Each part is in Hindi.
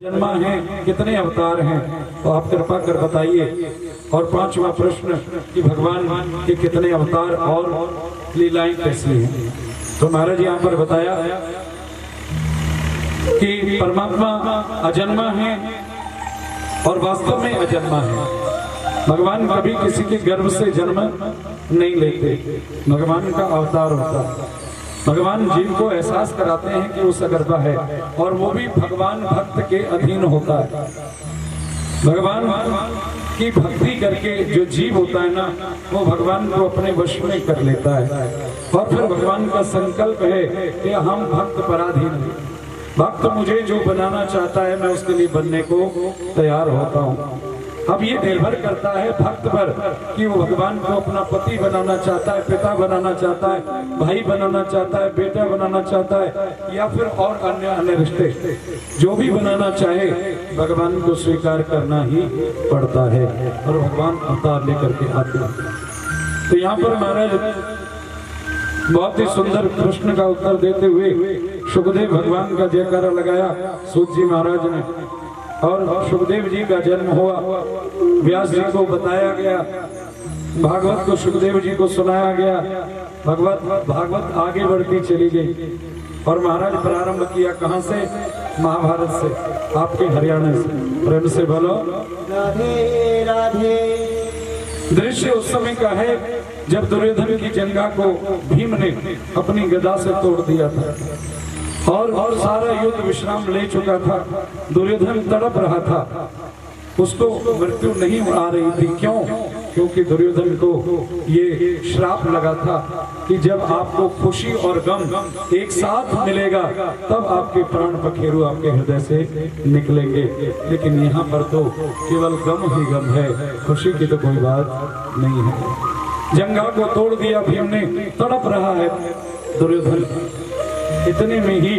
जन्मा है, कितने अवतार हैं, तो आप कृपा कर बताइए। और पांचवा प्रश्न कि भगवान के कितने अवतार और लीलाएं कैसी हैं। तो महाराज यहाँ पर बताया कि परमात्मा अजन्मा है और वास्तव में अजन्मा है। भगवान कभी किसी के गर्भ से जन्म नहीं लेते, भगवान का अवतार होता है। भगवान जीव को एहसास कराते हैं कि वो सगर्भा है और वो भी भगवान भक्त के अधीन होता है। भगवान की भक्ति करके जो जीव होता है ना, वो भगवान को अपने वश में कर लेता है। और फिर भगवान का संकल्प है कि हम भक्त पराधीन हैं, भक्त मुझे जो बनाना चाहता है मैं उसके लिए बनने को तैयार होता हूँ। अब ये निर्भर करता है भक्त पर कि वो भगवान को अपना पति बनाना चाहता है, पिता बनाना चाहता है, भाई बनाना चाहता है, बेटा बनाना चाहता है, या फिर और अन्य अन्य रिश्ते जो भी बनाना चाहे भगवान को स्वीकार करना ही पड़ता है और भगवान अवतार लेकर के आते हैं। तो यहाँ पर महाराज बहुत ही सुंदर प्रश्न का उत्तर देते हुए सुखदेव भगवान का जयकारा लगाया सूत जी महाराज ने। और सुखदेव जी का जन्म हुआ, व्यास जी को बताया गया, भागवत को सुखदेव जी को सुनाया गया, भागवत आगे बढ़ती चली गई। और महाराज प्रारंभ किया कहां से? महाभारत से, आपके हरियाणा से। प्रेम से बोलो राधे राधे। दृश्य उस समय का है जब दुर्योधन की जंगा को भीम ने अपनी गदा से तोड़ दिया था और सारा युद्ध विश्राम ले चुका था। दुर्योधन तड़प रहा था, उसको मृत्यु नहीं आ रही थी। क्यों? क्योंकि दुर्योधन को ये श्राप लगा था कि जब आपको खुशी और गम एक साथ मिलेगा तब आपके प्राण पखेरु आपके हृदय से निकलेंगे। लेकिन यहाँ पर तो केवल गम ही गम है, खुशी की तो कोई बात नहीं है। जंगा को तोड़ दिया भीम ने, तड़प रहा है दुर्योधन। इतने में ही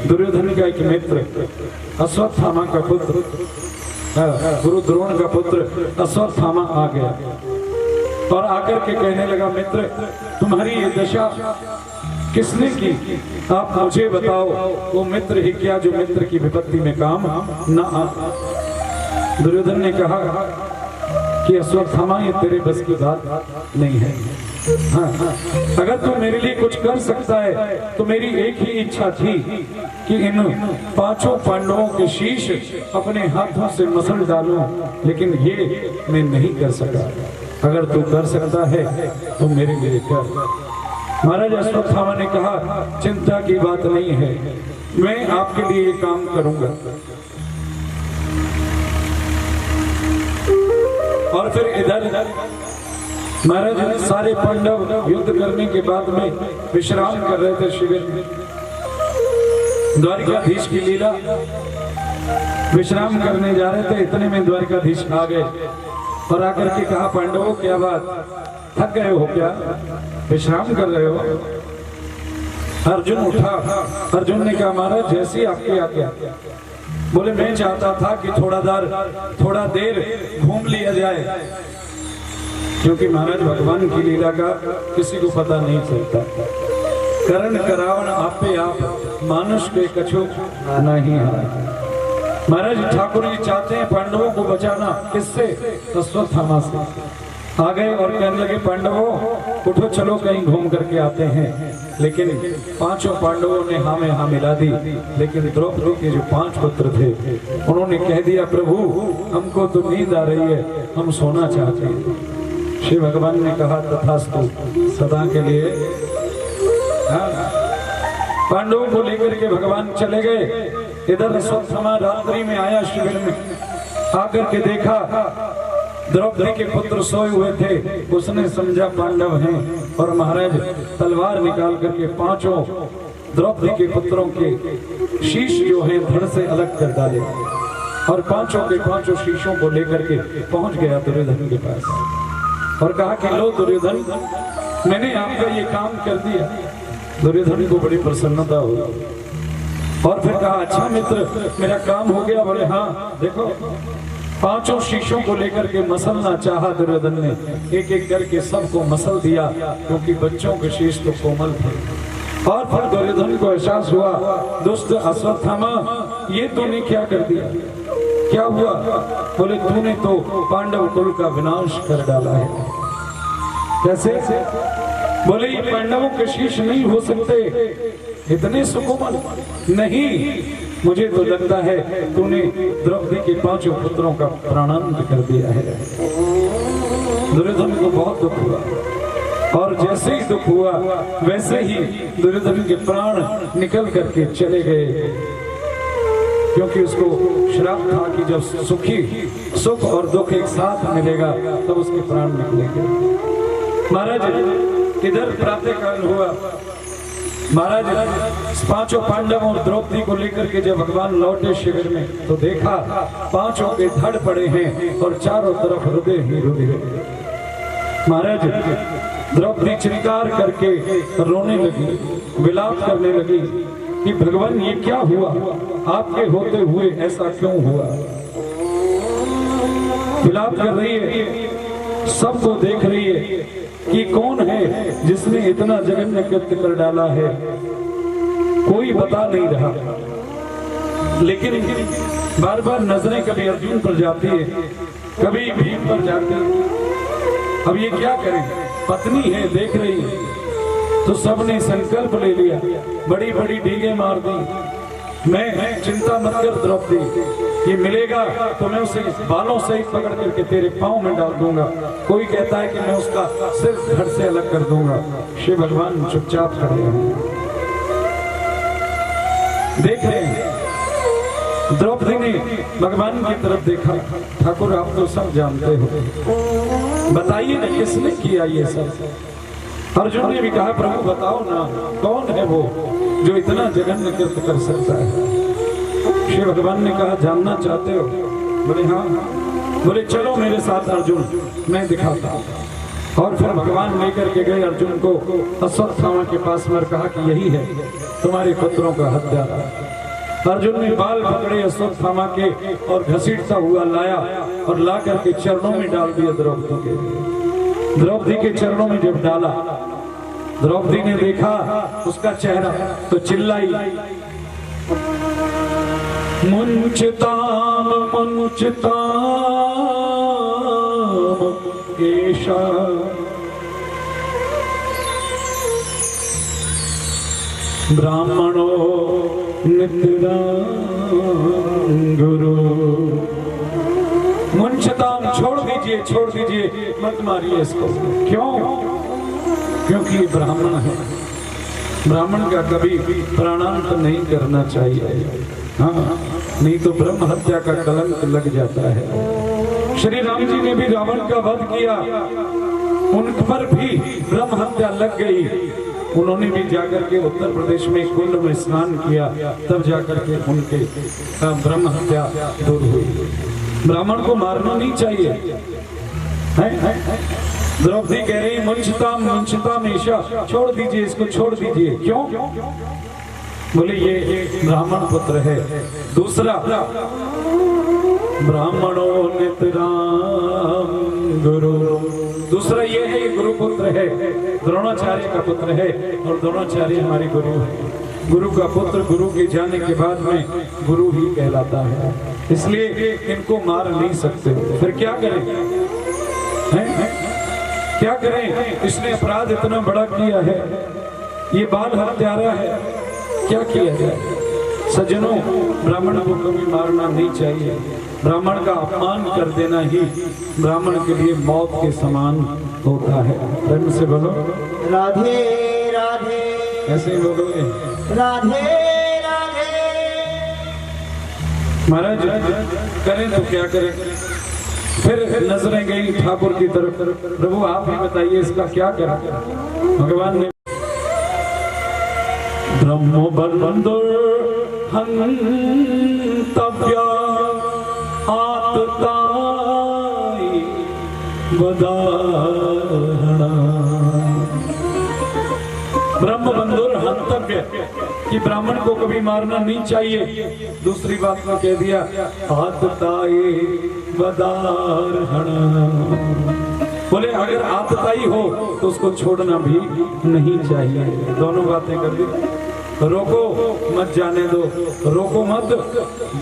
दुर्योधन का एक मित्र अश्वत्थामा का पुत्र, गुरु द्रोण का पुत्र अश्वत्थामा आ गया और आकर के कहने लगा, मित्र तुम्हारी ये दशा किसने की? आप मुझे बताओ। वो मित्र ही क्या जो मित्र की विपत्ति में काम न आ। दुर्योधन ने कहा कि अश्वत्थामा ये तेरे बस की बात नहीं है। हाँ, अगर तू मेरे लिए कुछ कर सकता है तो मेरी एक ही इच्छा थी कि इन पांचों पांडवों के शीश अपने हाथों से मसल डालूं, लेकिन ये मैं नहीं कर सका। अगर तू कर सकता है तो मेरे लिए कर। महाराज अश्वत्थामा ने कहा, चिंता की बात नहीं है, मैं आपके लिए ये काम करूंगा। और फिर इधर महाराज सारे पांडव युद्ध करने के बाद में विश्राम कर रहे थे शिविर में। द्वारिकाधीश की लीला विश्राम करने जा रहे थे, इतने में द्वारिकाधीश आ गए और आकर के कहा, पांडवों क्या बात, थक गए हो क्या? विश्राम कर रहे हो? अर्जुन उठा। अर्जुन ने कहा, महाराज जैसी आपकी आज्ञा। बोले मैं चाहता था कि थोड़ा देर घूम लिया जाए, क्योंकि महाराज भगवान की लीला का किसी को पता नहीं चलता। करण करावन आपे आप, मानुष के कछु नहीं है। महाराज ठाकुर जी चाहते हैं पांडवों को बचाना, किससे? अश्वत्थामा से। आ गए और कहने लगे, पांडवों उठो चलो कहीं घूम करके आते हैं। लेकिन पांचों पांडवों ने हाँ में हाँ मिला दी। लेकिन द्रौपदी के जो 5 पुत्र थे उन्होंने कह दिया, प्रभु हमको तो नींद आ रही है, हम सोना चाहते हैं। श्री भगवान ने कहा, तथास्तु, सदा के लिए। पांडवों को लेकर के भगवान चले गए। इधर अश्वत्थामा रात्रि में आया शिविर में, आकर के देखा द्रौपदी के पुत्र सोए हुए थे। उसने समझा पांडव हैं और महाराज तलवार निकाल करके 5 द्रौपदी के पुत्रों के शीश जो हैं धड़ से अलग कर डाले और 5 के 5 शीशों को लेकर के पहुंच गया दुर्योधन के पास और कहा कि लो दुर्योधन, मैंने आपका ये काम कर दिया। दुर्योधन को बड़ी प्रसन्नता हुई और फिर कहा, अच्छा मित्र मेरा काम हो गया? बोले हाँ, देखो 5 शीशों को लेकर के मसलना चाहा दुर्योधन ने, एक एक करके सबको मसल दिया, क्योंकि बच्चों के शीश तो कोमल थे। और फिर दुर्योधन को एहसास हुआ, दुष्ट अश्वत्थामा ये तूने क्या कर दिया, क्या हुआ? बोले तूने तो पांडव कुल का विनाश कर डाला है। कैसे? बोले ये पांडवों के शीश नहीं हो सकते, इतने सुकोमल नहीं। मुझे तो लगता है तूने द्रौपदी के 5 पुत्रों का प्राणांत कर दिया है। दुर्योधन को बहुत दुख हुआ, और जैसे ही दुख हुआ वैसे ही दुर्योधन के प्राण निकल करके चले गए, क्योंकि उसको श्राप था कि जब सुख और दुख एक साथ मिलेगा तब उसके प्राण निकलेंगे। महाराज इधर प्रातः काल हुआ, महाराज 5 पांडवों और द्रौपदी को लेकर के जब भगवान लौटे शिविर में तो देखा 5 के धड़ पड़े हैं और चारों तरफ हृदय ही हृदय। महाराज द्रौपदी चिंकार करके रोने लगी, विलाप करने लगी कि भगवान ये क्या हुआ, आपके होते हुए ऐसा क्यों हुआ। विलाप कर रही है, सबको देख रही है कि कौन है जिसने इतना जघन्य कृत्य कर डाला है, कोई बता नहीं रहा। लेकिन बार बार नजरें कभी अर्जुन पर जाती है, कभी भीम पर जाती है। अब ये क्या करें, पत्नी है देख रही है, तो सबने संकल्प ले लिया, बड़ी बड़ी डींगे मार दी। मैं चिंता मत कर द्रौपदी, ये मिलेगा तो मैं उसे बालों से ही पकड़ करके तेरे पांव में डाल दूंगा। कोई कहता है कि मैं उसका सिर धड़ से अलग कर दूंगा। शिव भगवान चुपचाप खड़े हैं, देख रहे हैं। द्रौपदी ने भगवान की तरफ देखा, ठाकुर आप तो सब जानते हो, बताइए ना किसने किया ये सब। अर्जुन ने भी कहा प्रभु बताओ ना, कौन है वो जो इतना जघन्य कृत्य कर सकता है। शिव भगवान ने कहा जानना चाहते हो? बोले हाँ। बोले चलो मेरे साथ अर्जुन, मैं दिखाता हूं। और फिर भगवान लेकर के गए अर्जुन को अश्वत्थामा के पास में, कहा कि यही है तुम्हारे पुत्रों का हत्यारा। अर्जुन ने बाल पकड़े अश्वत्थामा के और घसीटता हुआ लाया और ला करके चरणों में डाल दिया द्रौपदी के। द्रौपदी के चरणों में जब डाला, द्रौपदी ने देखा उसका चेहरा तो चिल्लाई, मुंचताम मुंचताम केशा ब्राह्मणो नित्यदां गुरु। मुंचताम छोड़ दीजिए, मत मारिए इसको। क्यों? क्योंकि ये ब्राह्मण है, ब्राह्मण का कभी प्राणांत नहीं करना चाहिए। हाँ, नहीं तो ब्रह्म हत्या का कलंक लग जाता है। श्री राम जी ने भी रावण का वध किया, उन पर भी ब्रह्म हत्या लग गई। उन्होंने भी जाकर के उत्तर प्रदेश में कुंड में स्नान किया, तब जाकर के उनके ब्रह्म हत्या दूर हुई। ब्राह्मण को मारना नहीं चाहिए। द्रौपदी कह रही मुंचताम ईशा, छोड़ दीजिए इसको, छोड़ दीजिए। क्यों? बोले ये ब्राह्मण पुत्र है। दूसरा, ब्राह्मणों नितराम गुरु, दूसरा ये है, ये गुरु पुत्र है, द्रोणाचार्य का पुत्र है, और द्रोणाचार्य हमारे गुरु है। गुरु का पुत्र गुरु के जाने के बाद में गुरु ही कहलाता है, इसलिए इनको मार नहीं सकते। फिर क्या करें? क्या करें? इसने अपराध इतना बड़ा किया है, ये बाल हत्यारा है, क्या किया जाए? सज्जनों, ब्राह्मण को कभी मारना नहीं चाहिए। ब्राह्मण का अपमान कर देना ही ब्राह्मण के लिए मौत के समान होता है। प्रेम से बोलो राधे राधे, ऐसे ही बोलोगे राधे राधे। महाराज करें तो क्या करें? फिर नजरें गई ठाकुर की तरफ, प्रभु आप ही बताइए इसका क्या करें? भगवान ने ब्रह्म बंधुर हंतव्या आतताई वदाहना। ब्रह्म बंधुर हंतव्य कि ब्राह्मण को कभी मारना नहीं चाहिए। दूसरी बात में कह दिया आतताई वदाहना, बोले अगर आतताई हो तो उसको छोड़ना भी नहीं चाहिए। दोनों बातें कर दी। रोको मत जाने दो, रोको मत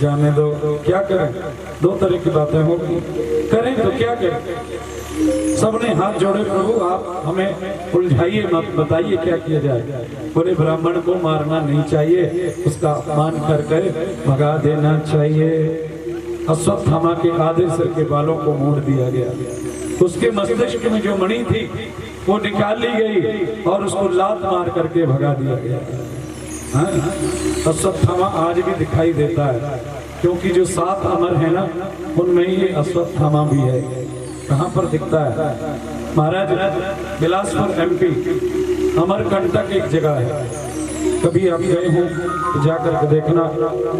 जाने दो। क्या करें? दो तरह की बातें होगी, करें तो क्या करें? सबने हाथ जोड़े, प्रभु आप हमें उलझाइए मत, बताइए क्या किया जाए। बोले ब्राह्मण को मारना नहीं चाहिए, उसका अपमान करके भगा देना चाहिए। अश्वत्थामा के आधे सिर के बालों को मोड़ दिया गया, उसके मस्तिष्क में जो मणि थी वो निकाल ली गई और उसको लात मार करके भगा दिया गया। अश्वत्थामा आज भी दिखाई देता है, क्योंकि जो 7 अमर है ना, उनमें ये अश्वत्थामा भी है। कहाँ पर दिखता है? महाराज बिलासपुर MP अमरकंटक एक जगह है, कभी आप गए हो तो जाकर के देखना।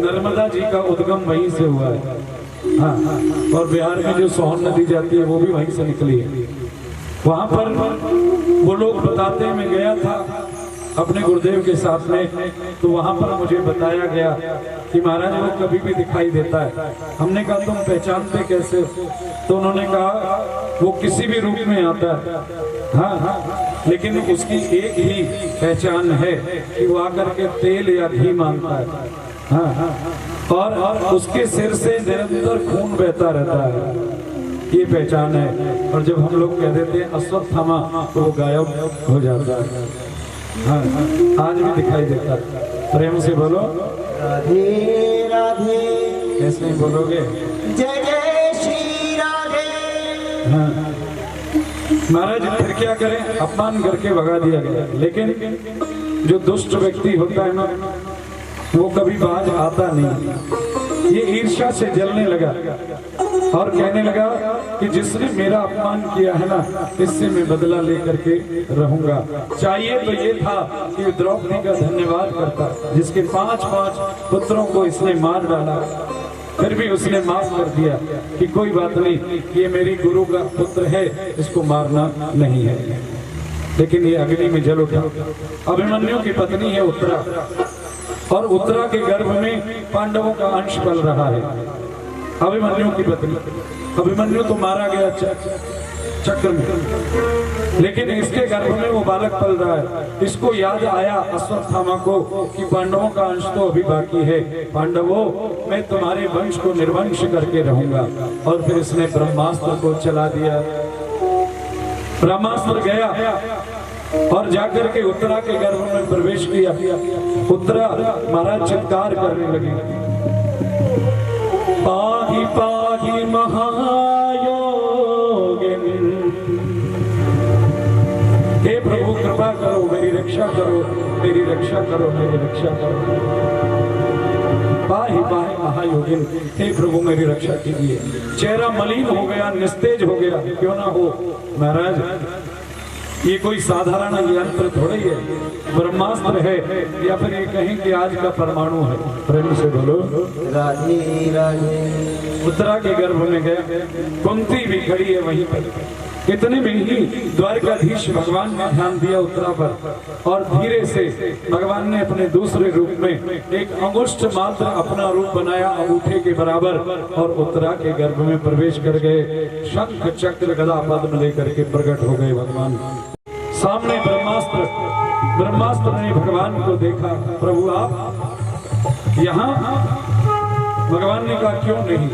नर्मदा जी का उद्गम वहीं से हुआ है। हाँ, और बिहार में जो सोहन नदी जाती है वो भी वहीं से निकली है। वहां पर वो लोग बताते हैं, मैं गया था अपने गुरुदेव के साथ में, तो वहां पर मुझे बताया गया कि महाराज वो कभी भी दिखाई देता है। हमने कहा तुम पहचानते कैसे? तो उन्होंने कहा वो किसी भी रूप में आता है, हाँ, लेकिन उसकी एक ही पहचान है कि वो आकर के तेल या घी मांगता है, हाँ, और उसके सिर से निरंतर खून बहता रहता है, ये पहचान है। और जब हम लोग कह देते हैं अश्वत्थामा तो वो गायब हो जाता है। हाँ, आज भी दिखाई देता है। प्रेम से बोलो राधे राधे, ऐसे ही बोलोगे जय जय श्री राधे। हाँ। महाराज फिर क्या करें? अपमान करके भगा दिया गया। लेकिन जो दुष्ट व्यक्ति होता है ना, वो कभी बाज आता नहीं। ये ईर्ष्या से जलने लगा और कहने लगा कि जिसने मेरा अपमान किया है ना, इससे मैं बदला लेकर के रहूंगा। चाहिए तो ये था कि द्रौपदी का धन्यवाद करता, जिसके 5 पुत्रों को इसने मार डाला, फिर भी उसने माफ कर दिया कि कोई बात नहीं, ये मेरी गुरु का पुत्र है, इसको मारना नहीं है। लेकिन ये अग्नि में जल उठा। अभिमन्यु की पत्नी है उत्तरा, और उत्तरा के गर्भ में पांडवों का अंश पल रहा है। अभिमन्यु की पत्नी, अभिमन्यु तो मारा गया चक्र में, लेकिन इसके गर्भ में वो बालक पल रहा है। इसको याद आया अश्वत्थामा को कि पांडवों का अंश तो अभी बाकी है, पांडवों मैं तुम्हारे वंश को निर्वंश करके रहूंगा। और फिर इसने ब्रह्मास्त्र को चला दिया। ब्रह्मास्त्र गया और जाकर के उत्तरा के गर्भ में प्रवेश किया। उत्तरा महाराज चित्कार करने लगी, पाहि पाहि महायोगिन, हे प्रभु कृपा करो, मेरी रक्षा करो, मेरी रक्षा करो, मेरी रक्षा करो। पाहि पाहि महायोगिन, हे प्रभु मेरी रक्षा कीजिए। चेहरा मलिन हो गया, निस्तेज हो गया, क्यों ना हो महाराज, ये कोई साधारण यंत्र थोड़ी है, ब्रह्मास्त्र है, या फिर ये कहें कि आज का परमाणु है। प्रेम से बोलो राधे राधे। उत्तरा के गर्भ में गए, कुंती भी खड़ी है वहीं पर। इतने में ही द्वारकाधीश भगवान ने ध्यान दिया उत्तरा पर, और धीरे से भगवान ने अपने दूसरे रूप में एक अंगुष्ठ मात्र अपना रूप बनाया अंगूठे के बराबर, और उत्तरा के गर्भ में प्रवेश कर गए। शंख चक्र गदा पद्म लेकर के प्रकट हो गए भगवान। सामने ब्रह्मास्त्र ने भगवान को देखा, प्रभु आप यहाँ? भगवान ने कहा क्यों नहीं,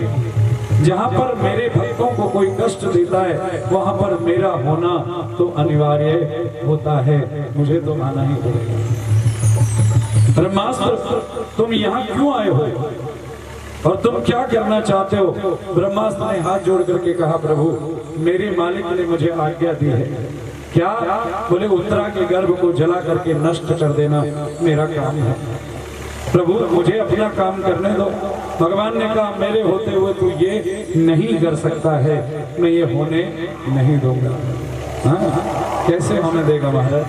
जहाँ पर मेरे भक्तों को कोई कष्ट देता है वहाँ पर मेरा होना तो अनिवार्य होता है, मुझे तो आना ही पड़ेगा। ब्रह्मास्त्र तुम यहाँ क्यों आए हो और तुम क्या करना चाहते हो? ब्रह्मास्त्र ने हाथ जोड़ करके कहा, प्रभु मेरे मालिक ने मुझे आज्ञा दी है। क्या? बोले उत्तरा के गर्भ को जला करके नष्ट कर देना मेरा काम है। प्रभु मुझे अपना काम करने दो। भगवान ने कहा मेरे होते हुए तू ये नहीं कर सकता है, मैं ये होने नहीं दूंगा। हाँ, कैसे होने देगा महाराज?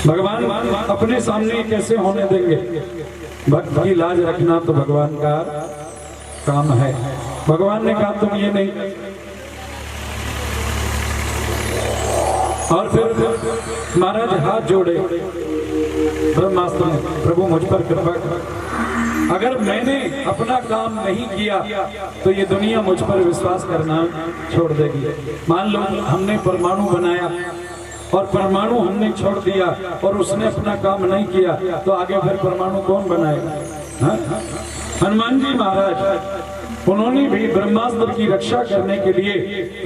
भगवान अपने सामने कैसे होने देंगे? भक्त की लाज रखना तो भगवान का काम है। भगवान ने कहा तुम ये नहीं, और फिर महाराज हाथ जोड़े ब्रह्मास्त्र ने, प्रभु मुझ पर कृपा कर, अगर मैंने अपना काम नहीं किया तो ये दुनिया मुझ पर विश्वास करना छोड़ देगी। मान लो हमने परमाणु बनाया और परमाणु हमने छोड़ दिया और उसने अपना काम नहीं किया तो आगे फिर परमाणु कौन बनाएगा? हाँ? हनुमान जी महाराज उन्होंने भी ब्रह्मास्त्र की रक्षा करने के लिए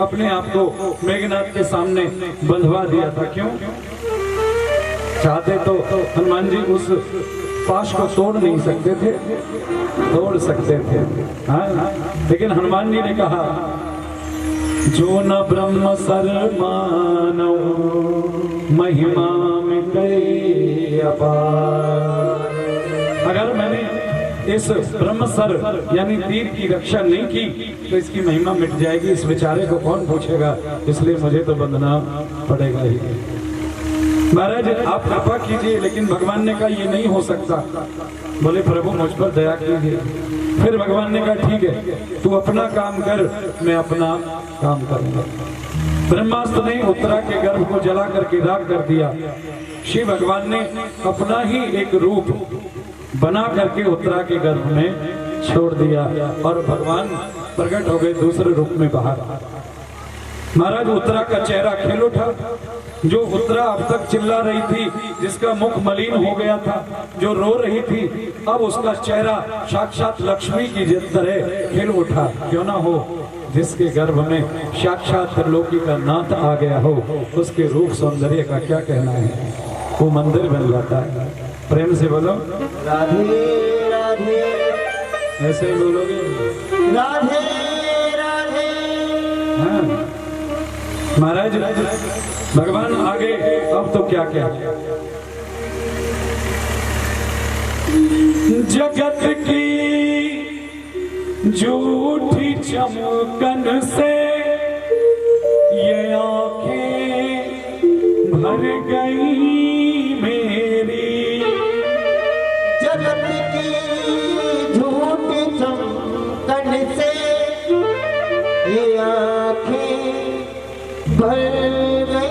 अपने आप को मेघनाथ के सामने बंधवा दिया था। क्यों? चाहते तो हनुमान जी उस पाश को तोड़ नहीं सकते थे, तोड़ सकते थे। हाँ? लेकिन हनुमान जी ने कहा जो न ब्रह्म सर मानो महिमा मिटे अपार। अगर मैंने इस ब्रह्मसर यानी तीर की रक्षा नहीं की तो इसकी महिमा मिट जाएगी, इस बेचारे को कौन पूछेगा, इसलिए मुझे तो बंधना पड़ेगा ही। महाराज आप कृपा कीजिए, लेकिन भगवान ने कहा ये नहीं हो सकता। बोले प्रभु मुझ पर दया कीजिए। फिर भगवान ने कहा ठीक है तू अपना काम कर, मैं अपना काम करूंगा। ब्रह्मास्त्र ने उत्तरा के गर्भ को जला करके राख कर दिया। शिव भगवान ने अपना ही एक रूप बना करके उत्तरा के गर्भ में छोड़ दिया और भगवान प्रकट हो गए दूसरे रूप में बाहर। महाराज उत्तरा का चेहरा खिल उठा। जो उत्तरा अब तक चिल्ला रही थी, जिसका मुख मलिन हो गया था, जो रो रही थी, अब उसका चेहरा साक्षात लक्ष्मी की तरह खिल उठा। क्यों ना हो, जिसके गर्भ में साक्षात त्रिलोकी का नाथ आ गया हो, उसके रूप सौंदर्य का क्या कहना है, वो मंदिर बन जाता है। प्रेम से बोलो राधे राधे। ऐसे ही बोलोगे राधे राधे। हाँ। महाराज भगवान आगे अब तो क्या क्या जगत की झूठी चमकन से ये आंखें भर गई मेरी। जगत की झूठी चमकन से ये आंखें भर गई